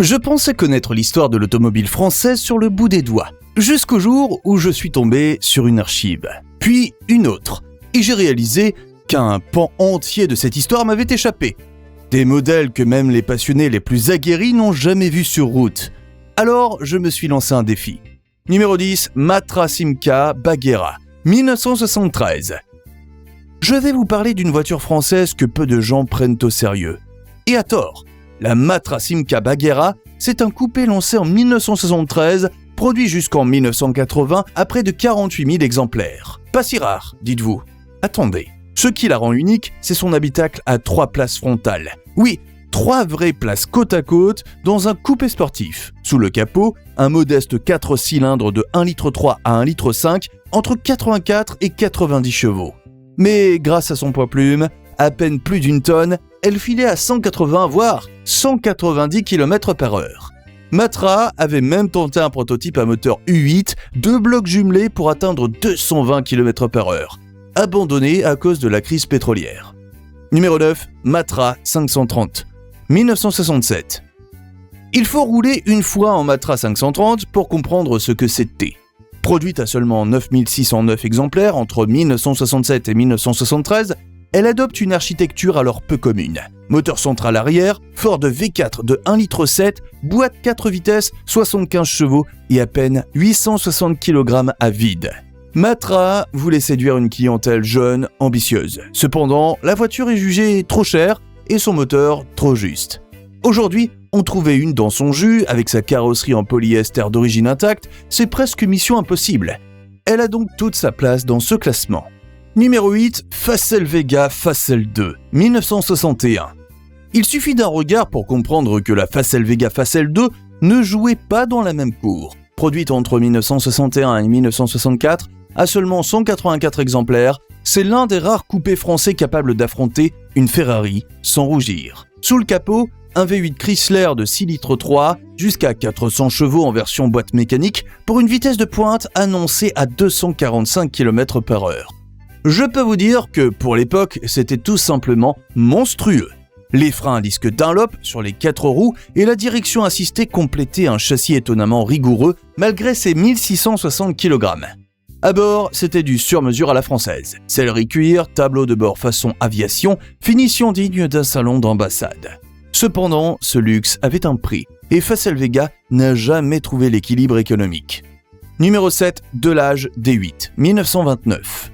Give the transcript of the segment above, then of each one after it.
Je pensais connaître l'histoire de l'automobile française sur le bout des doigts, jusqu'au jour où je suis tombé sur une archive, puis une autre, et j'ai réalisé qu'un pan entier de cette histoire m'avait échappé. Des modèles que même les passionnés les plus aguerris n'ont jamais vus sur route. Alors, je me suis lancé un défi. Numéro 10, Matra Simca Baghera, 1973. Je vais vous parler d'une voiture française que peu de gens prennent au sérieux. Et à tort. La Matra Simca Baghera, c'est un coupé lancé en 1973, produit jusqu'en 1980 à près de 48 000 exemplaires. Pas si rare, dites-vous. Attendez, ce qui la rend unique, c'est son habitacle à 3 places frontales. Oui, 3 vraies places côte à côte dans un coupé sportif. Sous le capot, un modeste 4 cylindres de 1,3 litre à 1,5 litre entre 84 et 90 chevaux. Mais grâce à son poids plume, à peine plus d'une tonne, elle filait à 180 voire 190 km/h. Matra avait même tenté un prototype à moteur U8, 2 blocs jumelés pour atteindre 220 km/h, abandonné à cause de la crise pétrolière. Numéro 9, Matra 530, 1967. Il faut rouler une fois en Matra 530 pour comprendre ce que c'était. Produite à seulement 9609 exemplaires entre 1967 et 1973, elle adopte une architecture alors peu commune. Moteur central arrière, Ford V4 de 1,7 litre, boîte 4 vitesses, 75 chevaux et à peine 860 kg à vide. Matra voulait séduire une clientèle jeune, ambitieuse. Cependant, la voiture est jugée trop chère et son moteur trop juste. Aujourd'hui, en trouver une dans son jus, avec sa carrosserie en polyester d'origine intacte, c'est presque mission impossible. Elle a donc toute sa place dans ce classement. Numéro 8, Facel Vega Facel 2, 1961. Il suffit d'un regard pour comprendre que la Facel Vega Facel 2 ne jouait pas dans la même cour. Produite entre 1961 et 1964, à seulement 184 exemplaires, c'est l'un des rares coupés français capables d'affronter une Ferrari sans rougir. Sous le capot, un V8 Chrysler de 6,3 litres jusqu'à 400 chevaux en version boîte mécanique pour une vitesse de pointe annoncée à 245 km/h. Je peux vous dire que pour l'époque, c'était tout simplement monstrueux. Les freins à disque Dunlop sur les 4 roues et la direction assistée complétaient un châssis étonnamment rigoureux malgré ses 1660 kg. À bord, c'était du sur-mesure à la française. Sellerie cuir, tableau de bord façon aviation, finition digne d'un salon d'ambassade. Cependant, ce luxe avait un prix et Facel Vega n'a jamais trouvé l'équilibre économique. Numéro 7, Delage D8, 1929.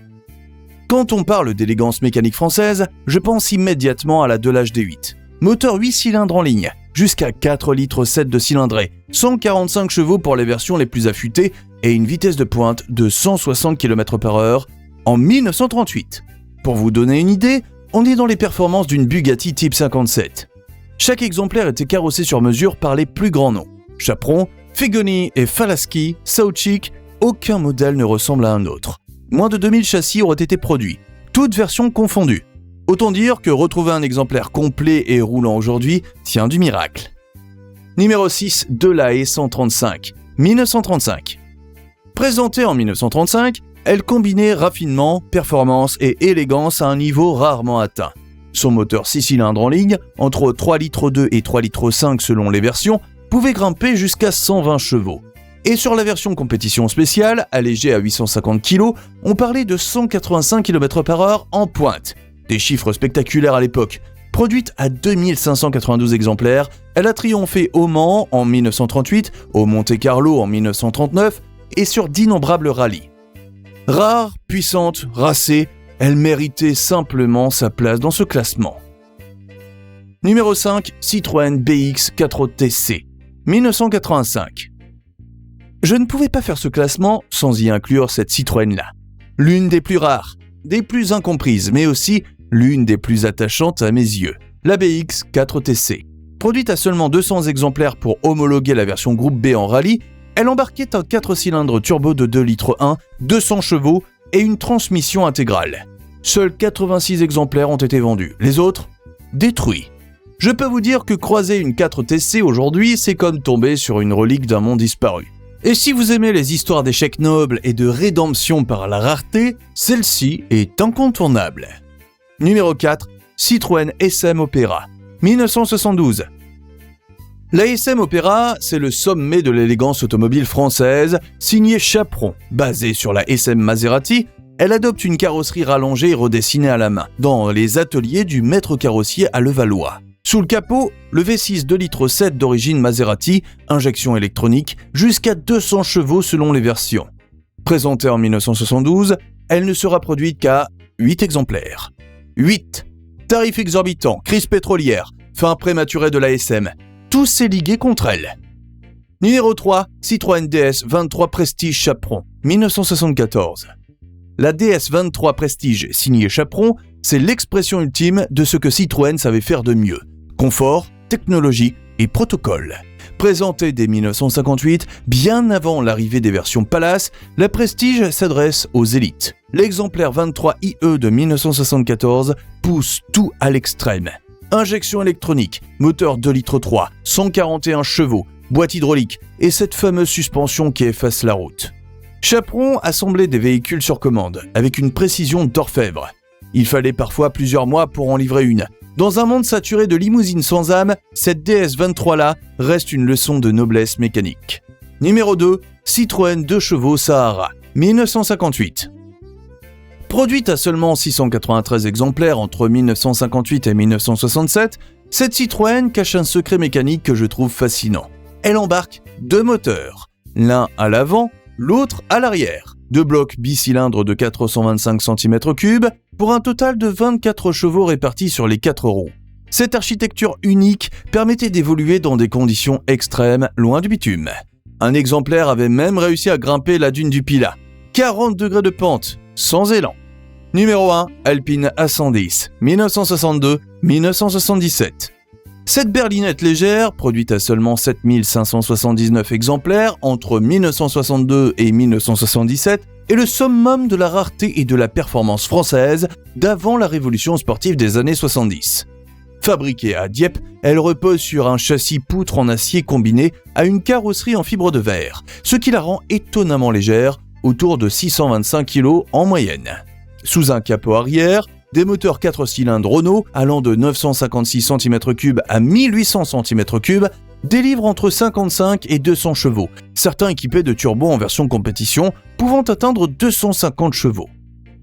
Quand on parle d'élégance mécanique française, je pense immédiatement à la Delage D8. Moteur 8 cylindres en ligne, jusqu'à 4,7 litres de cylindrée, 145 chevaux pour les versions les plus affûtées et une vitesse de pointe de 160 km/h en 1938. Pour vous donner une idée, on est dans les performances d'une Bugatti Type 57. Chaque exemplaire était carrossé sur mesure par les plus grands noms. Chaperon, Fegoni et Falaschi, Sauchik, aucun modèle ne ressemble à un autre. Moins de 2000 châssis auraient été produits, toutes versions confondues. Autant dire que retrouver un exemplaire complet et roulant aujourd'hui tient du miracle. Numéro 6, Delahaye 135, 1935. Présentée en 1935, elle combinait raffinement, performance et élégance à un niveau rarement atteint. Son moteur 6 cylindres en ligne, entre 3,2 litres et 3,5 litres selon les versions, pouvait grimper jusqu'à 120 chevaux. Et sur la version compétition spéciale, allégée à 850 kg, on parlait de 185 km/h en pointe. Des chiffres spectaculaires à l'époque. Produite à 2592 exemplaires, elle a triomphé au Mans en 1938, au Monte-Carlo en 1939 et sur d'innombrables rallyes. Rare, puissante, racée, elle méritait simplement sa place dans ce classement. Numéro 5, Citroën BX 4TC, 1985. Je ne pouvais pas faire ce classement sans y inclure cette Citroën-là. L'une des plus rares, des plus incomprises, mais aussi l'une des plus attachantes à mes yeux. La BX 4TC. Produite à seulement 200 exemplaires pour homologuer la version groupe B en rallye, elle embarquait un 4 cylindres turbo de 2,1 litres, 200 chevaux et une transmission intégrale. Seuls 86 exemplaires ont été vendus, les autres détruits. Je peux vous dire que croiser une 4TC aujourd'hui, c'est comme tomber sur une relique d'un monde disparu. Et si vous aimez les histoires d'échecs nobles et de rédemption par la rareté, celle-ci est incontournable. Numéro 4, Citroën SM Opera, 1972. L'ASM Opera, c'est le sommet de l'élégance automobile française, signée Chaperon. Basée sur la SM Maserati, elle adopte une carrosserie rallongée et redessinée à la main, dans les ateliers du maître carrossier à Levallois. Sous le capot, le V6 2,7 litres d'origine Maserati, injection électronique, jusqu'à 200 chevaux selon les versions. Présentée en 1972, elle ne sera produite qu'à 8 exemplaires. 8. Tarif exorbitant, crise pétrolière, fin prématurée de l'ASM. Tout s'est ligué contre elle. Numéro 3, Citroën DS23 Prestige Chaperon, 1974. La DS23 Prestige signée Chaperon, c'est l'expression ultime de ce que Citroën savait faire de mieux. Confort, technologie et protocole. Présentée dès 1958, bien avant l'arrivée des versions Palace, la Prestige s'adresse aux élites. L'exemplaire 23 IE de 1974 pousse tout à l'extrême. Injection électronique, moteur 2,3 litres, 141 chevaux, boîte hydraulique et cette fameuse suspension qui efface la route. Chaperon assemblait des véhicules sur commande, avec une précision d'orfèvre. Il fallait parfois plusieurs mois pour en livrer une. Dans un monde saturé de limousines sans âme, cette DS23-là reste une leçon de noblesse mécanique. Numéro 2, Citroën 2 chevaux Sahara, 1958. Produite à seulement 693 exemplaires entre 1958 et 1967, cette Citroën cache un secret mécanique que je trouve fascinant. Elle embarque 2 moteurs, l'un à l'avant, l'autre à l'arrière. 2 blocs bicylindres de 425 cm3 pour un total de 24 chevaux répartis sur les 4 roues. Cette architecture unique permettait d'évoluer dans des conditions extrêmes, loin du bitume. Un exemplaire avait même réussi à grimper la dune du Pilat. 40 degrés de pente, sans élan. Numéro 1, Alpine A110, 1962-1977. Cette berlinette légère, produite à seulement 7579 exemplaires entre 1962 et 1977, est le summum de la rareté et de la performance française d'avant la révolution sportive des années 70. Fabriquée à Dieppe, elle repose sur un châssis poutre en acier combiné à une carrosserie en fibre de verre, ce qui la rend étonnamment légère, autour de 625 kg en moyenne. Sous un capot arrière, des moteurs 4 cylindres Renault allant de 956 cm3 à 1800 cm3 délivrent entre 55 et 200 chevaux, certains équipés de turbos en version compétition pouvant atteindre 250 chevaux.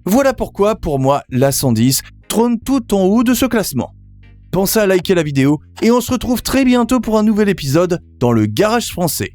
Voilà pourquoi, pour moi, l'A110 trône tout en haut de ce classement. Pensez à liker la vidéo et on se retrouve très bientôt pour un nouvel épisode dans le Garage Français.